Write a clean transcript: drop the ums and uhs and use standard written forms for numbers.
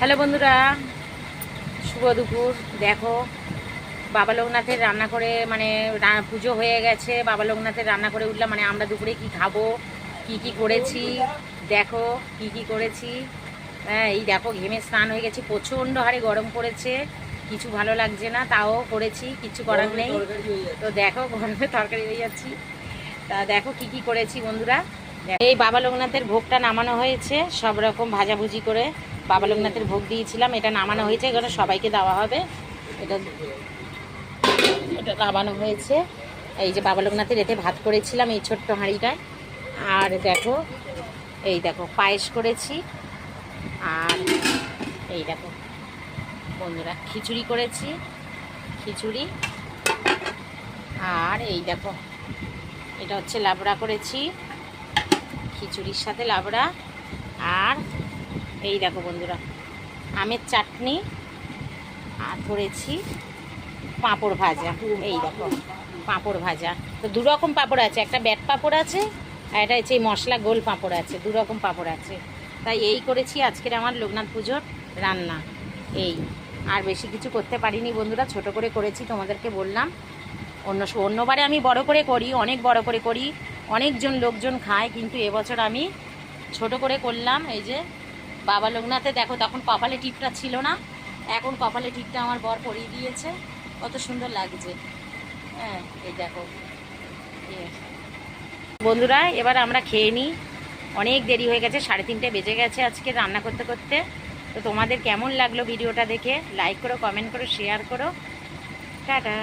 Hello বন্ধুরা, শুভ দুপুর। দেখো বাবা লোকনাথের রান্না করে পুজো হয়ে গেছে, বাবা লোকনাথের রান্না করে উঠলাম। আমরা দুপুরে কি খাবো, কি কি করেছি দেখো, কি কি করেছি। হ্যাঁ, এই দেখো ঘেমে স্নান হয়ে গেছি, প্রচণ্ড হারে গরম পড়েছে, কিছু ভালো লাগছে না, তাও করেছি, কিছু করার নেই। তো দেখো গরমে তরকারি হয়ে যাচ্ছি। তা দেখো কি কি করেছি বন্ধুরা। এই বাবা লোকনাথের ভোগটা নামানো হয়েছে, সব রকম ভাজাভুজি করে বাবা লোকনাথের ভোগ দিয়েছিলাম। এটা নামানো হয়েছে, এখানে সবাইকে দেওয়া হবে। এটা এটা নামানো হয়েছে। এই যে বাবা লোকনাথের এতে ভাত করেছিলাম এই ছোট্ট হাঁড়িটায়। আর দেখো, এই দেখো পায়েস করেছি। আর এই দেখো বন্ধুরা খিচুড়ি করেছি, খিচুড়ি। আর এই দেখো এটা হচ্ছে লাবড়া করেছি, খিচুড়ির সাথে লাবড়া। আর এই দেখো বন্ধুরা আমের চাটনি। আর করেছি পাঁপড় ভাজা। এই দেখো পাঁপড় ভাজা। তো দুরকম পাঁপড় আছে, একটা ব্যাট পাঁপড় আছে আর এটা হচ্ছে এই মশলা গোল পাঁপড় আছে, দুরকম পাঁপড় আছে। তাই এই করেছি আজকের আমার লোকনাথ পুজোর রান্না। এই আর বেশি কিছু করতে পারিনি বন্ধুরা, ছোট করে করেছি, তোমাদেরকে বললাম। অন্যবারে আমি বড় করে করি, অনেক বড় করে করি, অনেকজন লোকজন খায়, কিন্তু এবছর আমি ছোট করে করলাম। এই যে বাবা লোকনাথে দেখো, তখন কপালে টিপটা ছিল না, এখন কপালে টিপটা আমার বর পরিয়ে দিয়েছে, কত সুন্দর লাগছে। হ্যাঁ, এই দেখো বন্ধুরা, এবার আমরা খেয়ে নিই, অনেক দেরি হয়ে গেছে, 3:30 বেজে গেছে আজকে রান্না করতে করতে। তো তোমাদের কেমন লাগলো ভিডিওটা দেখে, লাইক করো, কমেন্ট করো, শেয়ার করো। টাটা।